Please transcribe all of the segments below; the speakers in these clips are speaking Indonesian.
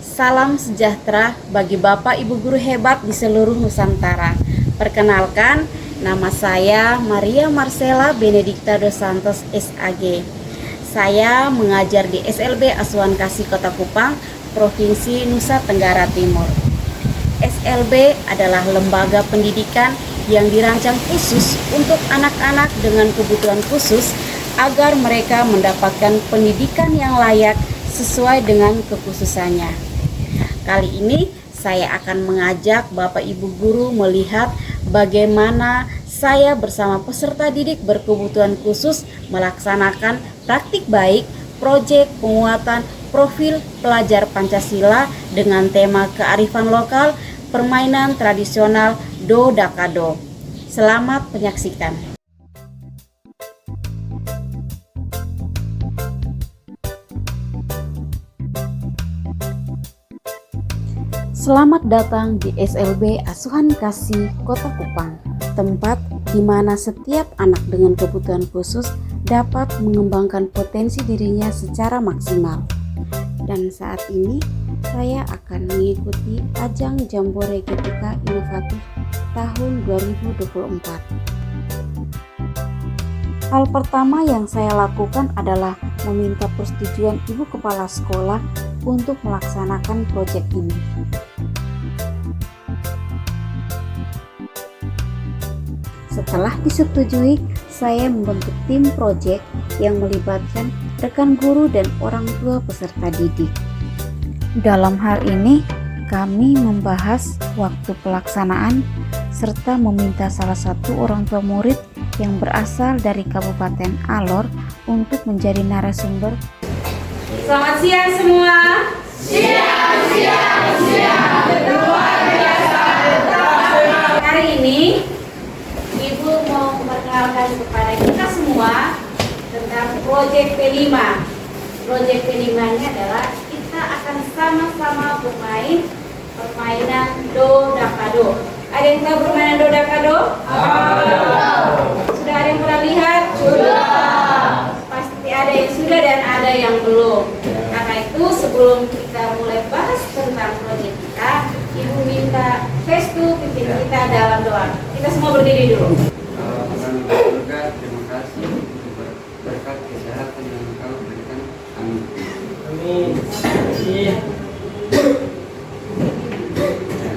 Salam sejahtera bagi Bapak Ibu guru hebat di seluruh Nusantara. Perkenalkan, nama saya Maria Marcella Benedicta dos Santos SAG. Saya mengajar di SLB Asuhan Kasih Kota Kupang, Provinsi Nusa Tenggara Timur. SLB adalah lembaga pendidikan yang dirancang khusus untuk anak-anak dengan kebutuhan khusus agar mereka mendapatkan pendidikan yang layak sesuai dengan kekhususannya. Kali ini saya akan mengajak Bapak Ibu guru melihat bagaimana saya bersama peserta didik berkebutuhan khusus melaksanakan praktik baik proyek penguatan profil pelajar Pancasila dengan tema kearifan lokal permainan tradisional Do Dakado. Selamat menyaksikan. Selamat datang di SLB Asuhan Kasih Kota Kupang, tempat di mana setiap anak dengan kebutuhan khusus dapat mengembangkan potensi dirinya secara maksimal. Dan saat ini saya akan mengikuti ajang Jambore GPK Inovatif tahun 2024. Hal pertama yang saya lakukan adalah meminta persetujuan Ibu Kepala Sekolah untuk melaksanakan proyek ini. Setelah disetujui, saya membentuk tim proyek yang melibatkan rekan guru dan orang tua peserta didik. Dalam hal ini, kami membahas waktu pelaksanaan serta meminta salah satu orang tua murid yang berasal dari Kabupaten Alor untuk menjadi narasumber. Selamat siang semua. Siang. Luar biasa. Hari ini Ibu mau memperkenalkan kepada kita semua tentang proyek P5. Proyek P5-nya adalah kita akan sama-sama bermain permainan Do Dakado. Ada yang tahu permainan Do Dakado? Sudah ada yang pernah lihat? Sudah. Pasti ada yang sudah dan ada yang belum. Karena itu sebelum kita mulai bahas tentang proyek kita, Ibu minta Festu pimpin kita dalam doa. Kita semua berdiri dulu. Terima kasih berkat kesehatan yang Engkau berikan. Amin.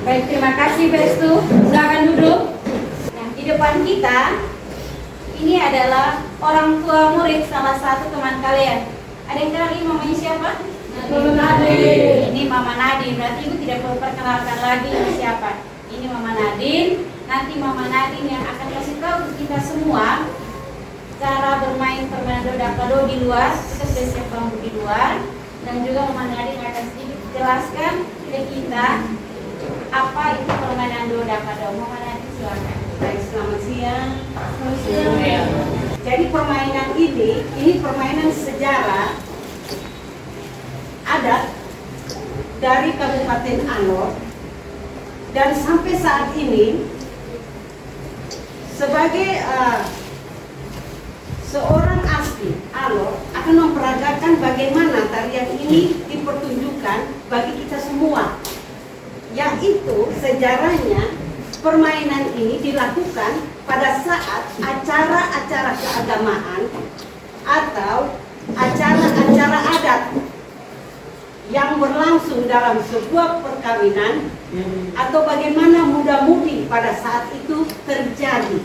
Baik, terima kasih Festu. Silakan duduk. Nah, di depan kita ini adalah orang tua murid salah satu teman kalian. Ada yang kenal ini mamanya siapa? Mama Nadine. Ini Mama Nadine. Berarti Ibu tidak perlu perkenalkan lagi ini siapa. Ini Mama Nadine. Nanti Mama Nadine yang akan kasih tahu kita semua cara bermain permainan Do Dakado di luar. Kita sudah siap bangku di luar. Dan juga Mama Nadine akan sedikit jelaskan ke kita apa itu permainan Do Dakado. Mama Nadine silakan. Baik, selamat siang. Jadi permainan ini permainan sejarah adat dari Kabupaten Alor, dan sampai saat ini sebagai seorang asli Alor akan memperagakan bagaimana tarian ini dipertunjukkan bagi kita semua, yaitu sejarahnya permainan ini dilakukan pada saat acara-acara keagamaan atau acara-acara adat yang berlangsung dalam sebuah perkawinan atau bagaimana muda-mudi pada saat itu terjadi.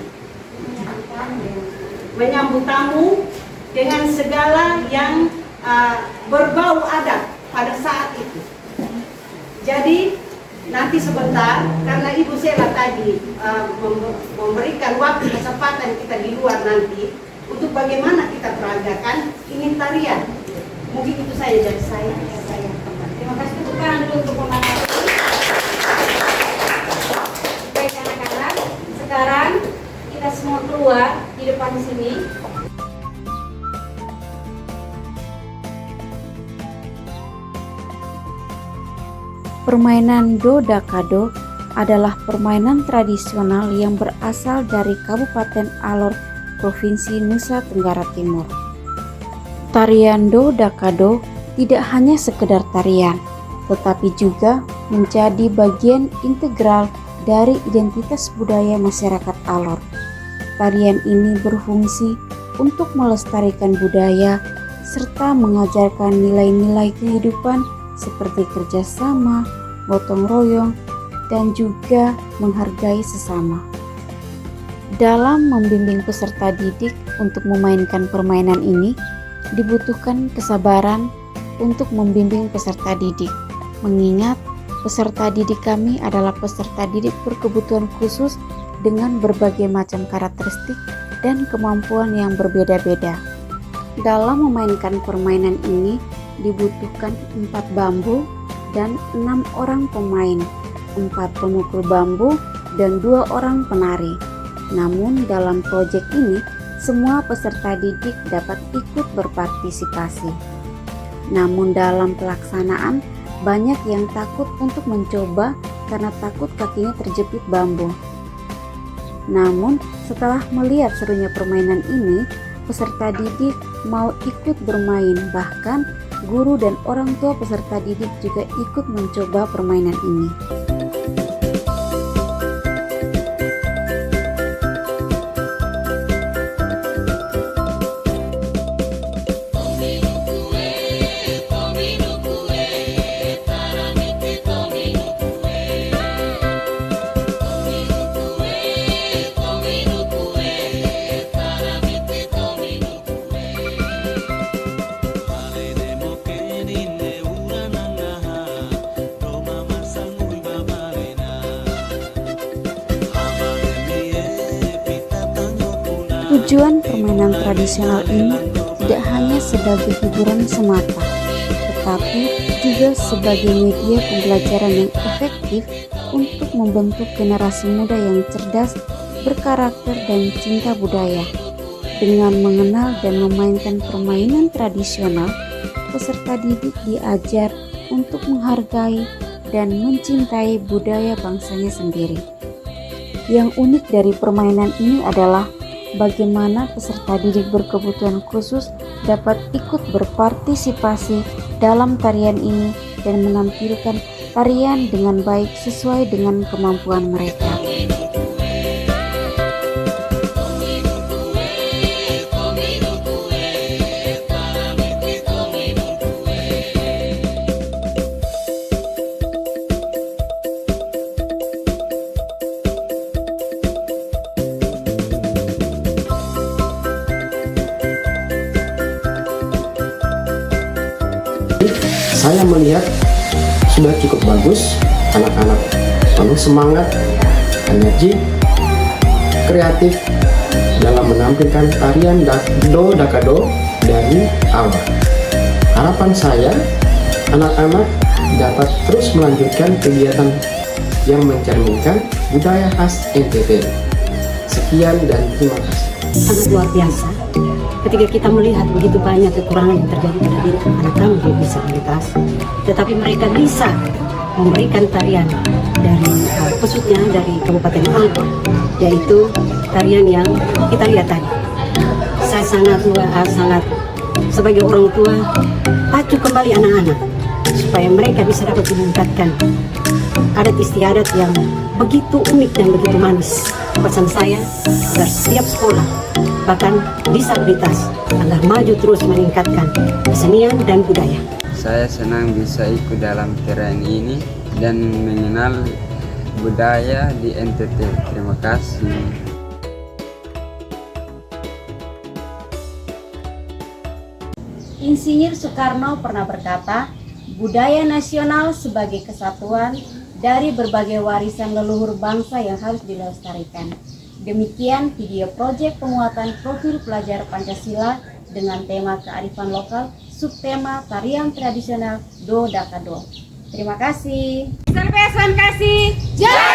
Menyambut tamu dengan segala yang berbau adat pada saat itu. Jadi nanti sebentar, karena Ibu Sela tadi memberikan waktu kesempatan kita di luar nanti untuk bagaimana kita peragakan ini tarian. Mungkin itu saja dari saya. Terima kasih. Tepuk tangan dulu untuk Mama Nadine. Baik anak-anak, sekarang kita semua keluar di depan sini. Permainan Do Dakado adalah permainan tradisional yang berasal dari Kabupaten Alor, Provinsi Nusa Tenggara Timur. Tarian Do Dakado tidak hanya sekedar tarian, tetapi juga menjadi bagian integral dari identitas budaya masyarakat Alor. Tarian ini berfungsi untuk melestarikan budaya serta mengajarkan nilai-nilai kehidupan seperti kerjasama, gotong royong, dan juga menghargai sesama. Dalam membimbing peserta didik untuk memainkan permainan ini, dibutuhkan kesabaran untuk membimbing peserta didik, mengingat peserta didik kami adalah peserta didik berkebutuhan khusus dengan berbagai macam karakteristik dan kemampuan yang berbeda-beda. Dalam memainkan permainan ini dibutuhkan 4 bambu dan 6 orang pemain, 4 pemukul bambu dan 2 orang penari. Namun dalam proyek ini semua peserta didik dapat ikut berpartisipasi. Namun dalam pelaksanaan banyak yang takut untuk mencoba karena takut kakinya terjepit bambu. Namun setelah melihat serunya permainan ini, peserta didik mau ikut bermain, bahkan guru dan orang tua peserta didik juga ikut mencoba permainan ini. Tujuan permainan tradisional ini tidak hanya sebagai hiburan semata, tetapi juga sebagai media pembelajaran yang efektif untuk membentuk generasi muda yang cerdas, berkarakter, dan cinta budaya. Dengan mengenal dan memainkan permainan tradisional, peserta didik diajar untuk menghargai dan mencintai budaya bangsanya sendiri. Yang unik dari permainan ini adalah bagaimana peserta didik berkebutuhan khusus dapat ikut berpartisipasi dalam tarian ini dan menampilkan tarian dengan baik sesuai dengan kemampuan mereka. Saya melihat sudah cukup bagus, anak-anak penuh semangat, energi, kreatif dalam menampilkan tarian Do Dakado dari awal. Harapan saya, anak-anak dapat terus melanjutkan kegiatan yang mencerminkan budaya khas NTT. Sekian dan terima kasih. Sangat luar biasa ketika kita melihat begitu banyak kekurangan yang terjadi pada diri anak-anak dengan disabilitas, tetapi mereka bisa memberikan tarian dari khususnya dari Kabupaten Alor, yaitu tarian yang kita lihat tadi. Saya sangat sebagai orang tua pacu kembali anak-anak supaya mereka bisa dapat meningkatkan adat istiadat yang begitu unik dan begitu manis. Pesan saya agar setiap sekolah, bahkan disabilitas, agar maju terus meningkatkan kesenian dan budaya. Saya senang bisa ikut dalam tarian ini dan mengenal budaya di NTT. Terima kasih. Insinyur Soekarno pernah berkata, budaya nasional sebagai kesatuan dari berbagai warisan leluhur bangsa yang harus dilestarikan. Demikian video proyek penguatan profil pelajar Pancasila dengan tema kearifan lokal, subtema tarian tradisional Do Dakado. Terima kasih. Sampai kasih. Jaya!